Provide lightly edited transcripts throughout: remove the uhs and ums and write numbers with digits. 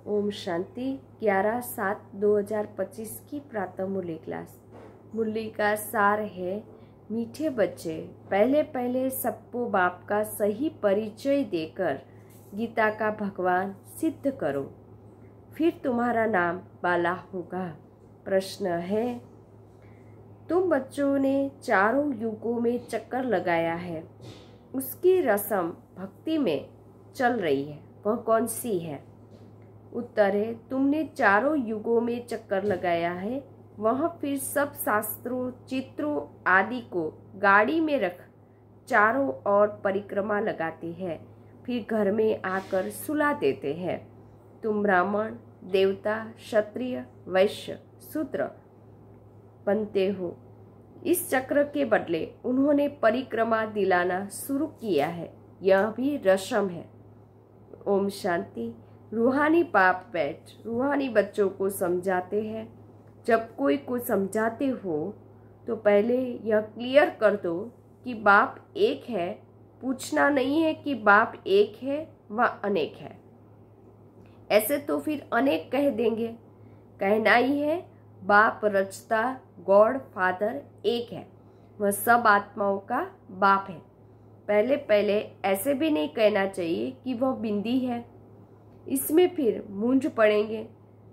ओम शांति। 11/7/2025 की प्रातः मूल्य क्लास। मूल्य का सार है, मीठे बच्चे, पहले पहले सबको बाप का सही परिचय देकर गीता का भगवान सिद्ध करो, फिर तुम्हारा नाम बाला होगा। प्रश्न है, तुम बच्चों ने चारों युगों में चक्कर लगाया है, उसकी रस्म भक्ति में चल रही है, वह कौन सी है? उत्तर है, तुमने चारों युगों में चक्कर लगाया है, वह फिर सब शास्त्रों, चित्रों आदि को गाड़ी में रख चारों ओर परिक्रमा लगाते हैं, फिर घर में आकर सुला देते हैं। तुम ब्राह्मण, देवता, क्षत्रिय, वैश्य, शूद्र बनते हो। इस चक्र के बदले उन्होंने परिक्रमा दिलाना शुरू किया है, यह भी रस्म है। ओम शांति। रूहानी बाप बैठ रूहानी बच्चों को समझाते हैं। जब कोई को समझाते हो तो पहले यह क्लियर कर दो कि बाप एक है। पूछना नहीं है कि बाप एक है व अनेक है, ऐसे तो फिर अनेक कह देंगे। कहना ही है बाप रचता, गॉड फादर एक है, वह सब आत्माओं का बाप है। पहले पहले ऐसे भी नहीं कहना चाहिए कि वह बिंदी है, इसमें फिर मूंझ पड़ेंगे।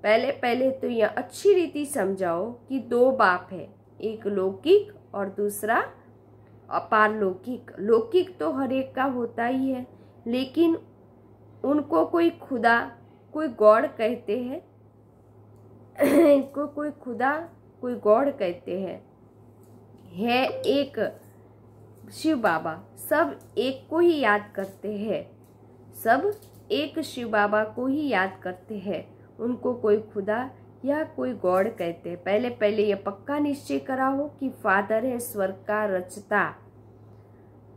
पहले पहले तो यह अच्छी रीति समझाओ कि दो बाप है, एक लौकिक और दूसरा अपारलौकिक। लौकिक तो हर एक का होता ही है, लेकिन उनको कोई खुदा, कोई गॉड कहते हैं इनको कोई खुदा, कोई गॉड कहते हैं। है एक शिव बाबा, सब एक को ही याद करते हैं, सब एक शिव बाबा को ही याद करते हैं, उनको कोई खुदा या कोई गॉड कहते हैं। पहले पहले यह पक्का निश्चय कराओ कि फादर है स्वर्ग का रचता,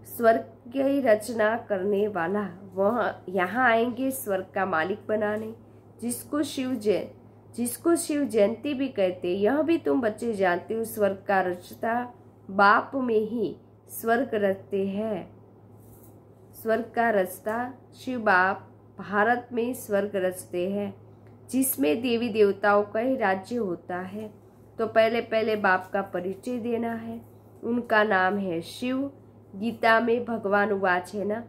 स्वर्ग की रचना करने वाला, वह यहाँ आएंगे स्वर्ग का मालिक बनाने। जिसको शिव जयंती भी कहते, यह भी तुम बच्चे जानते हो, स्वर्ग का रचता बाप में ही स्वर्ग रचते हैं। स्वर्ग का रचता शिव बाप भारत में स्वर्ग रचते हैं, जिसमें देवी देवताओं का ही राज्य होता है। तो पहले पहले बाप का परिचय देना है। उनका नाम है शिव। गीता में भगवान उवाच है ना,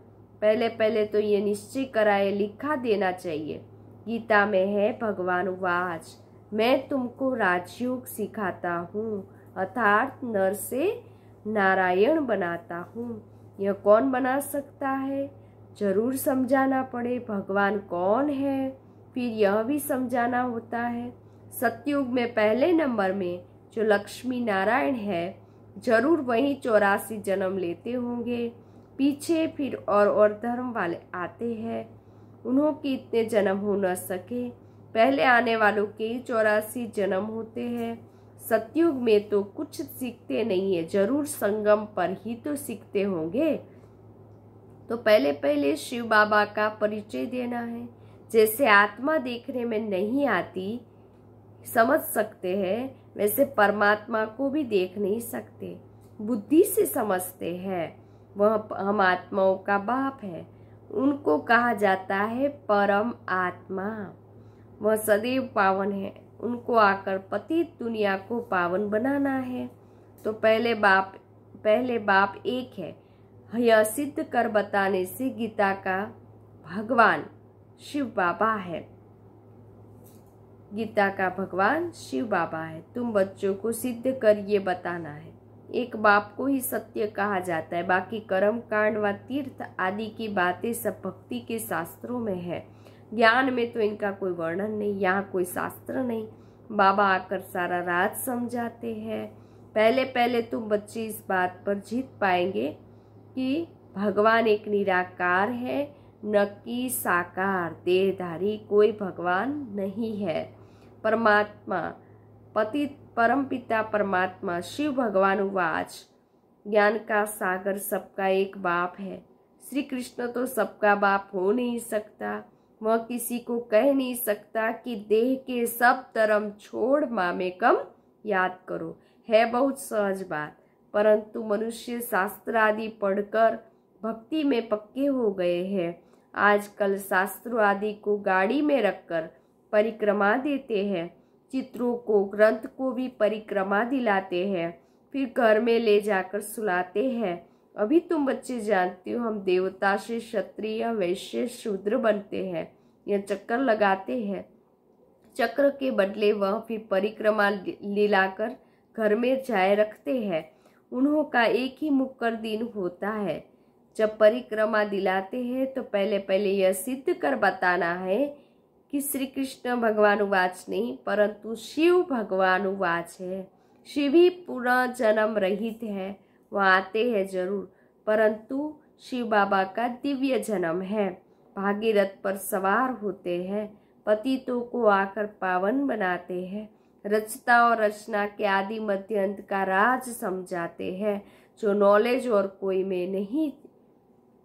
पहले पहले तो ये निश्चय कराए लिखा देना चाहिए। गीता में है भगवान उवाच, मैं तुमको राजयोग सिखाता हूँ, अर्थात नर से नारायण बनाता हूँ। यह कौन बना सकता है? जरूर समझाना पड़े भगवान कौन है, फिर यह भी समझाना होता है। सतयुग में पहले नंबर में जो लक्ष्मी नारायण है, जरूर वही 84 जन्म लेते होंगे। पीछे फिर और धर्म वाले आते हैं, उन्हों के इतने जन्म हो न सके, पहले आने वालों के 84 जन्म होते हैं। सतयुग में तो कुछ सीखते नहीं है, जरूर संगम पर ही तो सीखते होंगे। तो पहले पहले शिव बाबा का परिचय देना है। जैसे आत्मा देखने में नहीं आती, समझ सकते हैं, वैसे परमात्मा को भी देख नहीं सकते, बुद्धि से समझते हैं। वह हम आत्माओं का बाप है, उनको कहा जाता है परम आत्मा। वह सदैव पावन है, उनको आकर पतित दुनिया को पावन बनाना है। तो पहले बाप एक है, यह सिद्ध कर बताने से गीता का भगवान शिव बाबा है। गीता का भगवान शिव बाबा है। तुम बच्चों को सिद्ध कर ये बताना है। एक बाप को ही सत्य कहा जाता है, बाकी कर्म कांड व तीर्थ आदि की बातें सब भक्ति के शास्त्रों में है। ज्ञान में तो इनका कोई वर्णन नहीं, यहाँ कोई शास्त्र नहीं। बाबा आकर सारा राज समझाते हैं। पहले पहले तुम बच्चे इस बात पर जीत पाएंगे कि भगवान एक निराकार है, न कि साकार देहधारी कोई भगवान नहीं है। परमात्मा परमपिता परमात्मा शिव भगवान उवाच, ज्ञान का सागर सबका एक बाप है। श्री कृष्ण तो सबका बाप हो नहीं सकता, वह किसी को कह नहीं सकता कि देह के सब धर्म छोड़ मामेकम याद करो। है बहुत सहज बात, परंतु मनुष्य शास्त्र आदि पढ़कर भक्ति में पक्के हो गए हैं। आजकल शास्त्रों आदि को गाड़ी में रखकर परिक्रमा देते हैं, चित्रों को, ग्रंथ को भी परिक्रमा दिलाते हैं, फिर घर में ले जाकर सुलाते हैं। अभी तुम बच्चे जानते हो, हम देवता से क्षत्रिय, वैश्य, शूद्र बनते हैं। यह चक्कर लगाते हैं। चक्र के बदले वह फिर परिक्रमा लिलाकर घर में जाए रखते हैं। उन्हों का एक ही मुक्कर दिन होता है। जब परिक्रमा दिलाते हैं तो पहले पहले यह सिद्ध कर बताना है कि श्री कृष्ण भगवानुवाच नहीं, परंतु शिव भगवानुवाच है। शिव ही पुनः जन्म रहित है, वह आते हैं जरूर, परंतु शिव बाबा का दिव्य जन्म है। भागीरथ पर सवार होते हैं, पतितों को आकर पावन बनाते हैं, रचता और रचना के आदि मध्य अंत का राज समझाते हैं। जो नॉलेज और कोई में नहीं,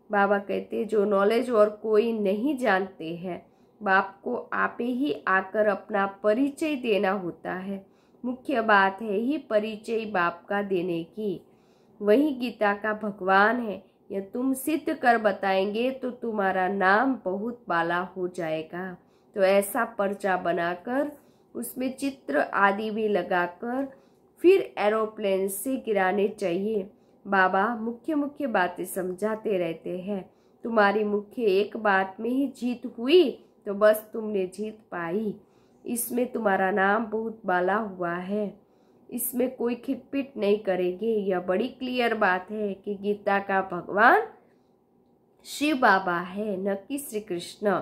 बाबा कहते, जो नॉलेज और कोई नहीं जानते हैं, बाप को आपे ही आकर अपना परिचय देना होता है। मुख्य बात है ही परिचय बाप का देने की। वही गीता का भगवान है। यह तुम सिद्ध कर बताएंगे तो तुम्हारा नाम बहुत बाला हो जाएगा। तो ऐसा पर्चा बनाकर उसमें चित्र आदि भी लगाकर फिर एरोप्लेन से गिराने चाहिए। बाबा मुख्य मुख्य बातें समझाते रहते हैं। तुम्हारी मुख्य एक बात में ही जीत हुई तो बस तुमने जीत पाई। इसमें तुम्हारा नाम बहुत बाला हुआ है, इसमें कोई खिटपिट नहीं करेंगे। यह बड़ी क्लियर बात है कि गीता का भगवान शिव बाबा है, न कि श्री कृष्ण,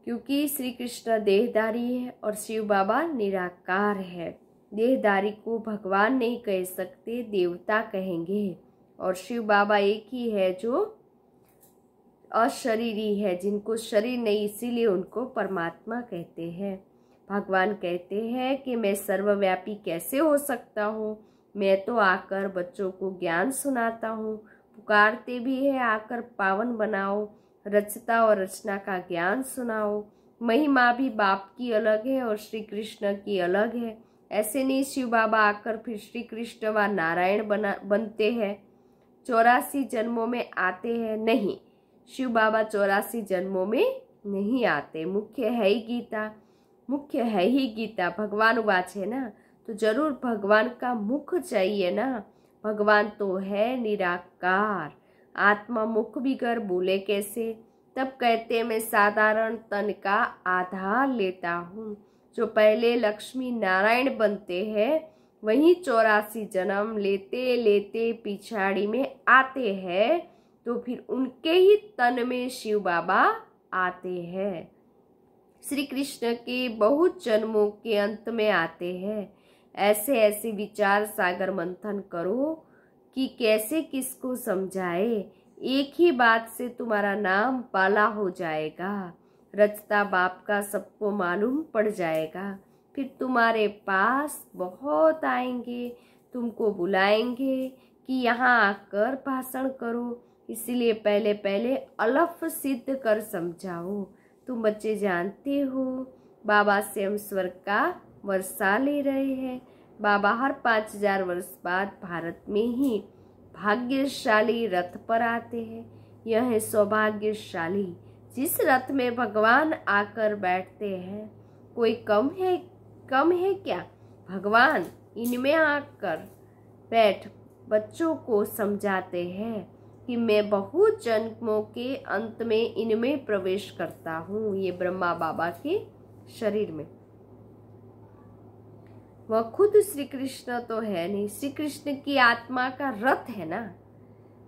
क्योंकि श्री कृष्ण देहधारी है और शिव बाबा निराकार है। देहधारी को भगवान नहीं कह सकते, देवता कहेंगे। और शिव बाबा एक ही है जो अशरीरी है, जिनको शरीर नहीं, इसीलिए उनको परमात्मा कहते हैं। भगवान कहते हैं कि मैं सर्वव्यापी कैसे हो सकता हूँ, मैं तो आकर बच्चों को ज्ञान सुनाता हूँ। पुकारते भी है, आकर पावन बनाओ, रचता और रचना का ज्ञान सुनाओ। महिमा भी बाप की अलग है और श्री कृष्ण की अलग है। ऐसे नहीं शिव बाबा आकर फिर श्री कृष्ण व नारायण बनते हैं, 84 जन्मों में आते हैं। नहीं, शिव बाबा 84 जन्मों में नहीं आते। मुख्य है ही गीता, मुख्य है ही गीता, भगवान वाच है ना, तो जरूर भगवान का मुख चाहिए ना। भगवान तो है निराकार, आत्मा मुख बिगर बोले कैसे। तब कहते मैं साधारण तन का आधार लेता हूँ। जो पहले लक्ष्मी नारायण बनते हैं वही 84 जन्म लेते लेते पिछाड़ी में आते हैं, तो फिर उनके ही तन में शिव बाबा आते हैं। श्री कृष्ण के बहुत जन्मों के अंत में आते हैं। ऐसे ऐसे विचार सागर मंथन करो कि कैसे किसको समझाए। एक ही बात से तुम्हारा नाम पाला हो जाएगा, रचता बाप का सबको मालूम पड़ जाएगा। फिर तुम्हारे पास बहुत आएंगे, तुमको बुलाएंगे कि यहाँ आकर भाषण करो। इसीलिए पहले पहले अलफ सिद्ध कर समझाओ। तुम बच्चे जानते हो बाबा से हम स्वर्ग का वर्षा ले रहे हैं। बाबा हर 5000 वर्ष बाद भारत में ही भाग्यशाली रथ पर आते हैं। यह है सौभाग्यशाली जिस रथ में भगवान आकर बैठते हैं। कोई कम है क्या? भगवान इनमें आकर बैठ बच्चों को समझाते हैं कि मैं बहुत जन्मों के अंत में इनमें प्रवेश करता हूँ। ये ब्रह्मा बाबा के शरीर में। वह खुद श्री कृष्ण तो है नहीं, श्री कृष्ण की आत्मा का रथ है ना।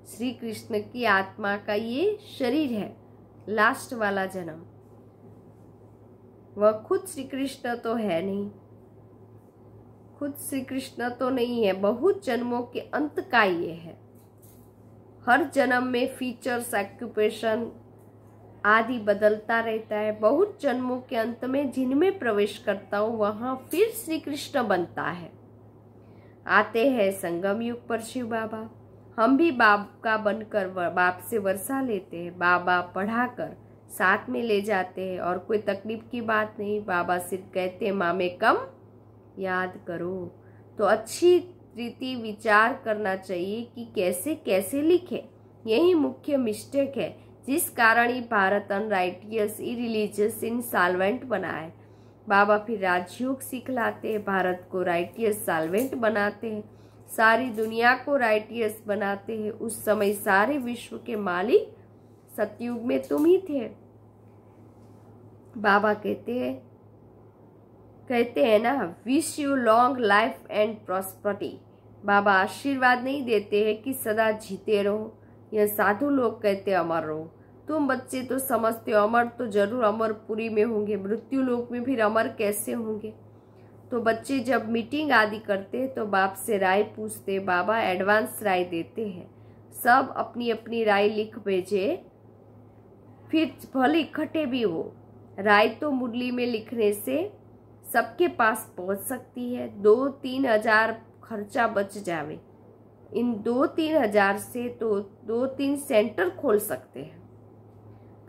श्री कृष्ण की आत्मा का ये शरीर है, लास्ट वाला जन्म। वह खुद श्री कृष्ण तो है नहीं, खुद श्री कृष्ण तो नहीं है, बहुत जन्मों के अंत का ये है। हर जन्म में फीचर्स, ऑक्यूपेशन आदि बदलता रहता है। बहुत जन्मों के अंत में जिनमें प्रवेश करता हूँ वहां फिर श्री कृष्ण बनता है। आते हैं संगम युग पर शिव बाबा। हम भी बाप का बनकर बाप से वर्षा लेते हैं। बाबा पढ़ाकर साथ में ले जाते हैं और कोई तकलीफ की बात नहीं। बाबा सिर्फ कहते हैं माँ में कम याद करो। तो अच्छी रीति विचार करना चाहिए कि कैसे कैसे लिखे। यही मुख्य मिस्टेक है जिस कारण ही भारत अनराइटियस, इरिलीजियस, इनसॉल्वेंट बना है। बाबा फिर राजयोग सिखलाते हैं, भारत को राइटियस सॉल्वेंट बनाते हैं, सारी दुनिया को राइटियस बनाते हैं। उस समय सारे विश्व के मालिक सतयुग में तुम ही थे। बाबा कहते हैं ना, wish you long life and prosperity. बाबा आशीर्वाद नहीं देते हैं कि सदा जीते रहो। यह साधु लोग कहते अमर रहो। तुम बच्चे तो समझते हो अमर तो जरूर अमरपुरी में होंगे, मृत्यु लोक में फिर अमर कैसे होंगे। तो बच्चे जब मीटिंग आदि करते तो बाप से राय पूछते, बाबा एडवांस राय देते हैं। सब अपनी अपनी राय लिख भेजे, फिर भले इकट्ठे भी हो। राय तो मुरली में लिखने से सबके पास पहुंच सकती है। 2-3 हजार खर्चा बच जावे। इन 2-3 हजार से तो 2-3 सेंटर खोल सकते हैं।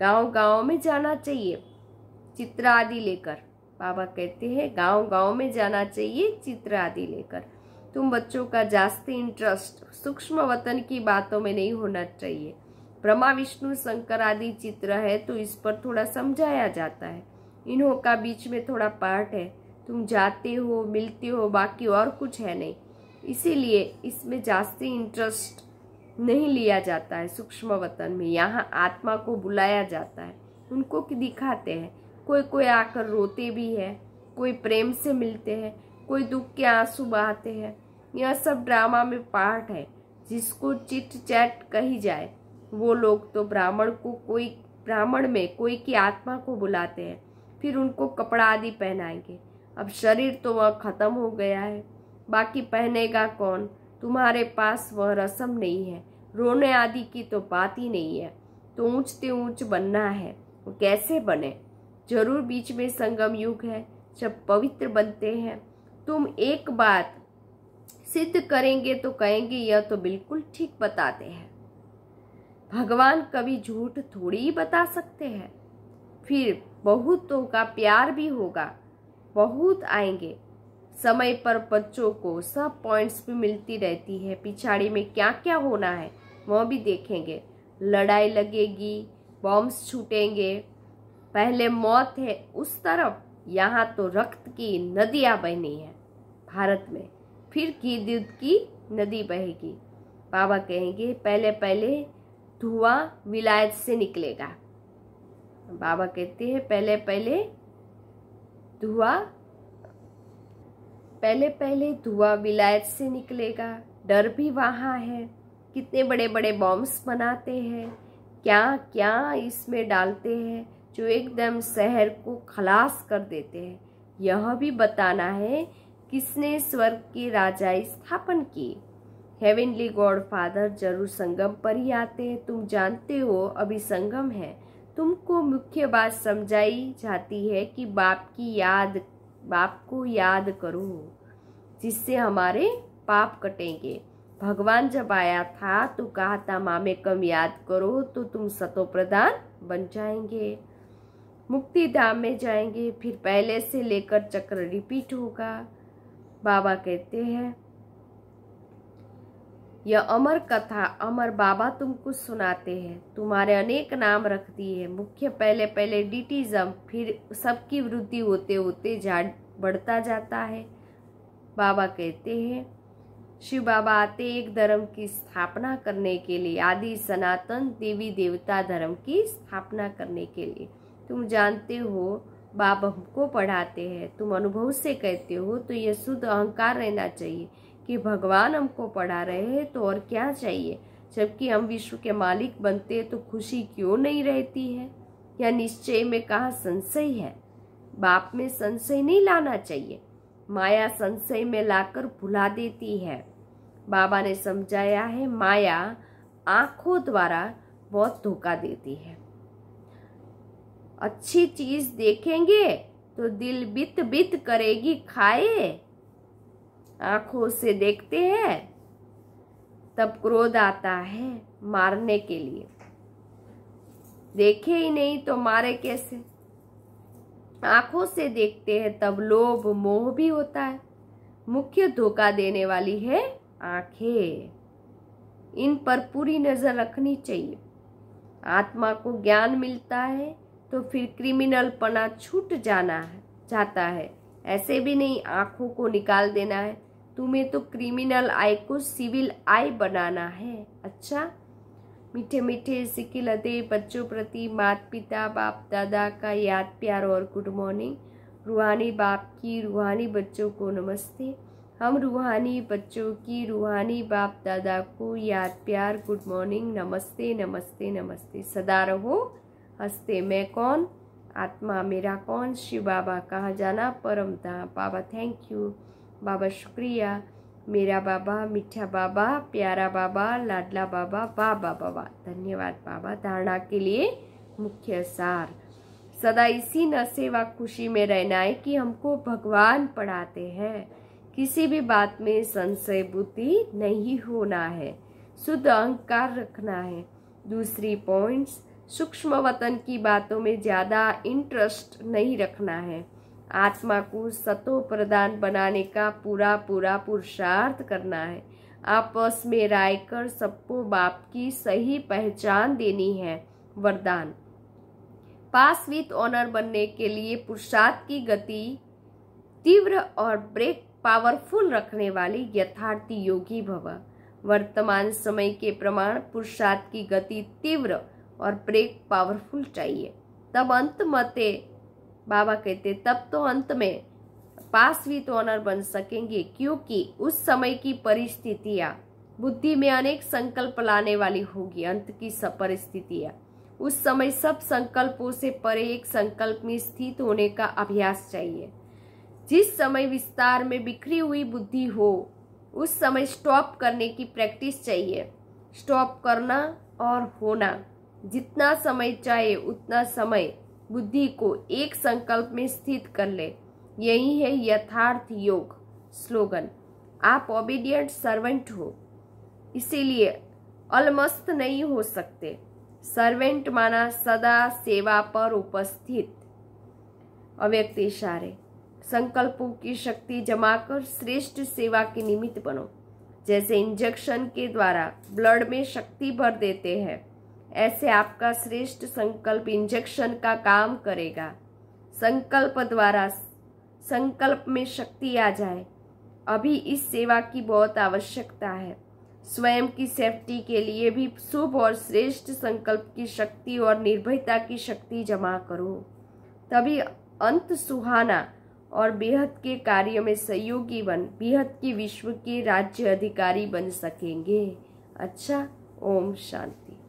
गांव गांव में जाना चाहिए चित्र आदि लेकर। बाबा कहते हैं गांव गांव में जाना चाहिए चित्र आदि लेकर। तुम बच्चों का जास्ती इंटरेस्ट सूक्ष्म वतन की बातों में नहीं होना चाहिए। ब्रह्मा विष्णु शंकर आदि चित्र है तो इस पर थोड़ा समझाया जाता है। इन्हों का बीच में थोड़ा पार्ट है। तुम जाते हो, मिलते हो, बाकी और कुछ है नहीं। इसीलिए इसमें जास्ती इंटरेस्ट नहीं लिया जाता है। सूक्ष्म वतन में यहाँ आत्मा को बुलाया जाता है, उनको दिखाते हैं। कोई कोई आकर रोते भी है, कोई प्रेम से मिलते हैं, कोई दुख के आंसू बहाते हैं। यह सब ड्रामा में पार्ट है। जिसको चिट चैट कही जाए वो लोग तो ब्राह्मण में कोई की आत्मा को बुलाते हैं, फिर उनको कपड़ा आदि पहनाएंगे। अब शरीर तो वह खत्म हो गया है, बाकी पहनेगा कौन। तुम्हारे पास वह रस्म नहीं है, रोने आदि की तो बात ही नहीं है। तो ऊंचते ऊंच बनना है, वो कैसे बने। जरूर बीच में संगम युग है जब पवित्र बनते हैं। तुम एक बात सिद्ध करेंगे तो कहेंगे यह तो बिल्कुल ठीक बताते हैं। भगवान कभी झूठ थोड़ी ही बता सकते हैं। फिर बहुतों का प्यार भी होगा, बहुत आएंगे। समय पर बच्चों को सब पॉइंट्स भी मिलती रहती है। पिछाड़ी में क्या क्या होना है वह भी देखेंगे। लड़ाई लगेगी, बॉम्ब्स छूटेंगे। पहले मौत है उस तरफ, यहाँ तो रक्त की नदियाँ बहनी है भारत में। फिर घी दूध की नदी बहेगी। बाबा कहेंगे पहले पहले धुआं विलायत से निकलेगा। बाबा कहते हैं पहले पहले धुआं विलायत से निकलेगा। डर भी वहाँ है। कितने बड़े बड़े बॉम्ब्स बनाते हैं, क्या क्या इसमें डालते हैं जो एकदम शहर को खलास कर देते हैं। यह भी बताना है किसने स्वर्ग की राजाई स्थापन की। हेवनली गॉड फादर जरूर संगम पर ही आते हैं। तुम जानते हो अभी संगम है। तुमको मुख्य बात समझाई जाती है कि बाप को याद करो, जिससे हमारे पाप कटेंगे। भगवान जब आया था तो कहा था मामे कम याद करो तो तुम सतो प्रधान बन जाएंगे, मुक्ति धाम में जाएंगे। फिर पहले से लेकर चक्र रिपीट होगा। बाबा कहते हैं यह अमर कथा अमर बाबा तुमको सुनाते हैं। तुम्हारे अनेक नाम रख दिए। मुख्य पहले डिटिज्म, फिर सबकी वृद्धि होते होते बढ़ता जाता है। बाबा कहते हैं शिव बाबा आते एक धर्म की स्थापना करने के लिए, आदि सनातन देवी देवता धर्म की स्थापना करने के लिए। तुम जानते हो बाबा हमको पढ़ाते हैं, तुम अनुभव से कहते हो, तो यह शुद्ध अहंकार रहना चाहिए कि भगवान हमको पढ़ा रहे हैं तो और क्या चाहिए। जबकि हम विश्व के मालिक बनते तो खुशी क्यों नहीं रहती है। या निश्चय में कहाँ संशय है। बाप में संशय नहीं लाना चाहिए, माया संशय में लाकर भुला देती है। बाबा ने समझाया है माया आंखों द्वारा बहुत धोखा देती है। अच्छी चीज देखेंगे तो दिल बित बित करेगी खाए। आंखों से देखते हैं तब क्रोध आता है मारने के लिए। देखे ही नहीं तो मारे कैसे। आंखों से देखते हैं तब लोभ मोह भी होता है। मुख्य धोखा देने वाली है आंखें। इन पर पूरी नजर रखनी चाहिए। आत्मा को ज्ञान मिलता है तो फिर क्रिमिनलपना छूट जाता है। ऐसे भी नहीं आंखों को निकाल देना है, तुम्हें तो क्रिमिनल आई को सिविल आई बनाना है। अच्छा, मीठे मीठे सिक्के लदे बच्चों प्रति माता पिता बाप दादा का याद प्यार और गुड मॉर्निंग। रूहानी बाप की रूहानी बच्चों को नमस्ते। हम रूहानी बच्चों की रूहानी बाप दादा को याद प्यार गुड मॉर्निंग, नमस्ते नमस्ते नमस्ते। सदा रहो हंसते। मैं कौन, आत्मा मेरा कौन, शिव बाबा कहाँ जाना, परम धाम। बाबा थैंक यू, बाबा शुक्रिया, मेरा बाबा, मीठा बाबा, प्यारा बाबा, लाडला बाबा, बाबा बाबा। धन्यवाद बाबा। धारणा के लिए मुख्य सार, सदा इसी नशे व खुशी में रहना है कि हमको भगवान पढ़ाते हैं। किसी भी बात में संशय बुद्धि नहीं होना है, शुद्ध अहंकार रखना है। दूसरी पॉइंट्स, सूक्ष्म वतन की बातों में ज्यादा इंटरेस्ट नहीं रखना है। आत्मा को सतो प्रदान बनाने का पूरा पुरुषार्थ करना है। आपस में राय कर सबको बाप की सही पहचान देनी है। वरदान, पास विथ ऑनर बनने के लिए पुरुषार्थ की गति तीव्र और ब्रेक पावरफुल रखने वाली यथार्थी योगी भव। वर्तमान समय के प्रमाण पुरुषार्थ की गति तीव्र और ब्रेक पावरफुल चाहिए, तब अंत मते बाबा कहते तब तो अंत में पास विथ ऑनर बन सकेंगे, क्योंकि उस समय की परिस्थितियां बुद्धि में अनेक संकल्प लाने वाली होगी। अंत की सब परिस्थितियां उस समय सब संकल्पों से परे एक संकल्प में स्थित होने का अभ्यास चाहिए। जिस समय विस्तार में बिखरी हुई बुद्धि हो उस समय स्टॉप करने की प्रैक्टिस चाहिए। स्टॉप करना और होना, जितना समय चाहे उतना समय बुद्धि को एक संकल्प में स्थित कर ले, यही है यथार्थ योग। स्लोगन, आप ओबीडिएंट सर्वेंट हो, इसीलिए अलमस्त नहीं हो सकते। सर्वेंट माना सदा सेवा पर उपस्थित। अव्यक्त इशारे, संकल्पों की शक्ति जमा कर श्रेष्ठ सेवा के निमित्त बनो। जैसे इंजेक्शन के द्वारा ब्लड में शक्ति भर देते हैं, ऐसे आपका श्रेष्ठ संकल्प इंजेक्शन का काम करेगा। संकल्प द्वारा संकल्प में शक्ति आ जाए। अभी इस सेवा की बहुत आवश्यकता है। स्वयं की सेफ्टी के लिए भी शुभ और श्रेष्ठ संकल्प की शक्ति और निर्भयता की शक्ति जमा करो, तभी अंत सुहाना और बेहद के कार्य में सहयोगी बन बेहद की विश्व के राज्य अधिकारी बन सकेंगे। अच्छा, ओम शांति।